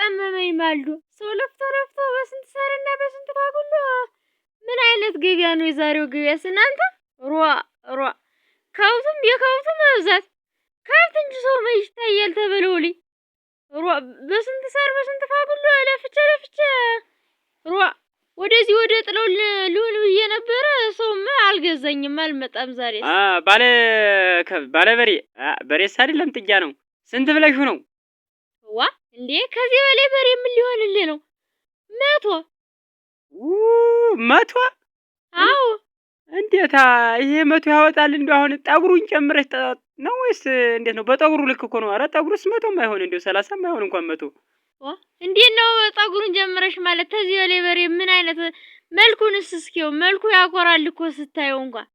አመመኝ ማልዶ ሰው ለፍቶ በስንት ሳርና በስንት ባጉሎ ምን አይነት ገበያ ነው የዛሬው ገበያስ እናንተ? ሯ ከብቱም የከብቱ መብዛት ከብት እንጂ ሰው መች ይታያል ተበለውልኝ። በስንት ሳር በስንት ባጉሎ ለፍቼ ወደዚህ ወደ ጥለው ልሁን ብዬ ነበረ። ሰውማ አልገዛኝም አልመጣም ዛሬ። ባለ በሬስ አይደለም ጥጃ ነው። ስንት ብለሽው ነው? እንዴ ከዚህ በላይ በሬ ምን ሊሆንልህ ነው? 100 አዎ እንዴታ ይሄ 100 ያወጣል? እንደው አሁን ጠጉሩን ጨምረሽ ነው ወይስ እንዴት ነው? በጠጉሩ ልክ እኮ ነው። ኧረ ጠጉሩስ 100 ማይሆን እንደው 30 ማይሆን እንኳን 100 እንዴት ነው ጠጉሩን ጀምረሽ ማለት? ከዚህ በላይ በሬ ምን አይነት መልኩንስ እስኪው መልኩ ያኮራል እኮ ስታየው እንኳን።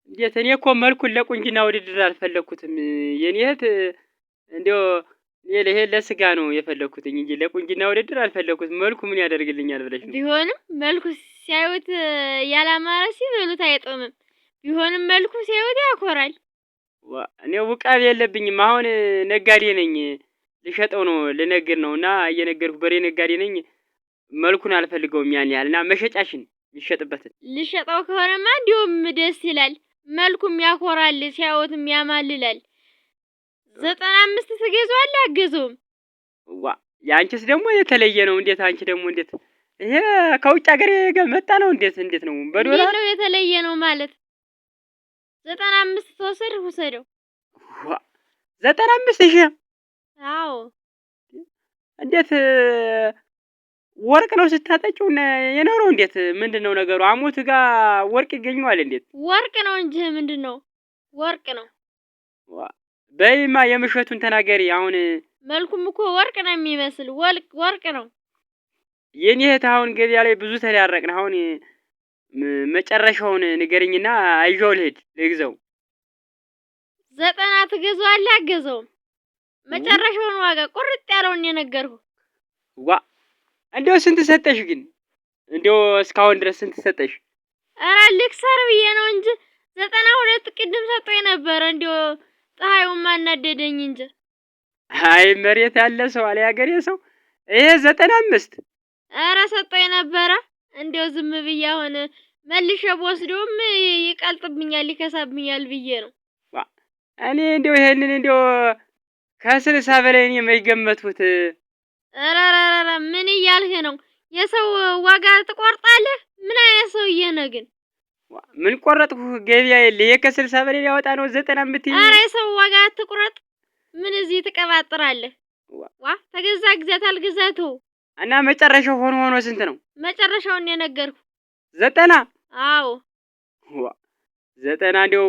እንዴት እኔ እኮ መልኩን ለቁንጅና ውድድር አልፈለኩትም የኔ እህት። እንደው ይሄ ለስጋ ነው የፈለኩት እንጂ ለቁንጅና ውድድር አልፈለኩትም። መልኩ ምን ያደርግልኛል ብለሽ ነው? ቢሆንም መልኩ ሲያዩት ያላማረ ሲበሉት አይጦምም። ቢሆንም መልኩ ሲያዩት ያኮራል። እኔ ውቃብ የለብኝም። አሁን ነጋዴ ነኝ። ልሸጠው ነው ልነግር ነውና እየነገርኩ በሬ ነጋዴ ነኝ። መልኩን አልፈልገውም ያን ያህልና መሸጫሽን ይሸጥበትን ልሸጠው ከሆነማ እንዲሁም ደስ ይላል። መልኩም ያኮራል ሲያዩትም ያማልላል። 95 ትገዛዋለህ አገዘውም? ያንቺስ ደግሞ የተለየ ነው። እንዴት አንቺ ደግሞ እንዴት ይሄ ከውጭ ሀገር መጣ ነው? እንዴት ነው በዶላር ነው የተለየ ነው ማለት? 95 ተወሰድህ ውሰደው። 95,000? አዎ እንዴት ወርቅ ነው ስታጠጪው የኖረው? እንዴት ምንድነው ነገሩ? አሞት ጋር ወርቅ ይገኛል? እንዴት ወርቅ ነው እንጂ ምንድነው ወርቅ ነው። በይማ የምሸቱን ተናገሪ። አሁን መልኩም እኮ ወርቅ ነው የሚመስል ወርቅ ነው። የኔ እህት አሁን ገበያ ላይ ብዙ ተዳረቅን። አሁን መጨረሻውን ንገሪኝና አይዤው ልሂድ ልግዛው። 90 ትገዛዋለህ አገዘውም? መጨረሻውን ዋጋ ቁርጥ ያለውን የነገርኩህ። እንደው ስንት ሰጠሽ ግን? እንደው እስካሁን ድረስ ስንት ሰጠሽ? ኧረ ልክሰር ብዬ ነው እንጂ 92 ቅድም ሰጠኝ ነበር። እንደው ፀሐዩን ማናደደኝ እንጂ። አይ መሬት ያለ ሰው አለ ያገሬ ሰው ይሄ 95። ኧረ ሰጠኝ ነበረ። እንደው ዝም ብዬ አሁን መልሼ ወስዶም ይቀልጥብኛል ይከሳብኛል ብዬ ነው። እኔ እንደው ይሄንን እንደው ከ60 በላይ እኔ የማይገመቱት። ኧረ ምን እያልህ ነው? የሰው ዋጋ ትቆርጣለህ? ምን አይነት ሰውዬ ነህ ግን? ምን ቆረጥኩ? ገበያ የለ ይሄ ከ60 በላይ ሊያወጣ ነው 90 የምትይኝ? ኧረ የሰው ዋጋ ትቁረጥ። ምን እዚህ ትቀባጥራለህ? ተገዛ ግዛት አልገዛተው እና መጨረሻው ሆኖ ስንት ነው? መጨረሻውን የነገርኩ 90። አዎ 90 እንደው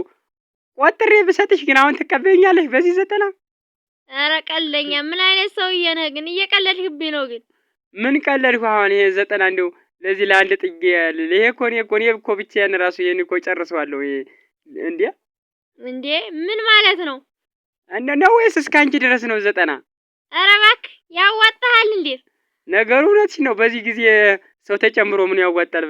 ቆጥሬ ብሰጥሽ ግን አሁን ትቀበይኛለሽ በዚህ 90? ኧረ ቀለኛ ምን አይነት ሰውዬ ነህ ግን? እየቀለድክብኝ ነው ግን። ምን ቀለድኩ? አሁን ይሄ 90 እንደው ለዚህ ለአንድ ጥጌ ይሄ እኮ እኔ እኮ ብቻዬን ራሱ ይሄን እኮ ጨርሰዋለሁ። ይሄ እንዴ ምን ማለት ነው? ነው ወይስ እስከ አንቺ ድረስ ነው 90? ኧረ እባክህ ያዋጣሃል እንዴ? ነገሩ እውነትሽ ነው። በዚህ ጊዜ ሰው ተጨምሮ ምን ያዋጣል?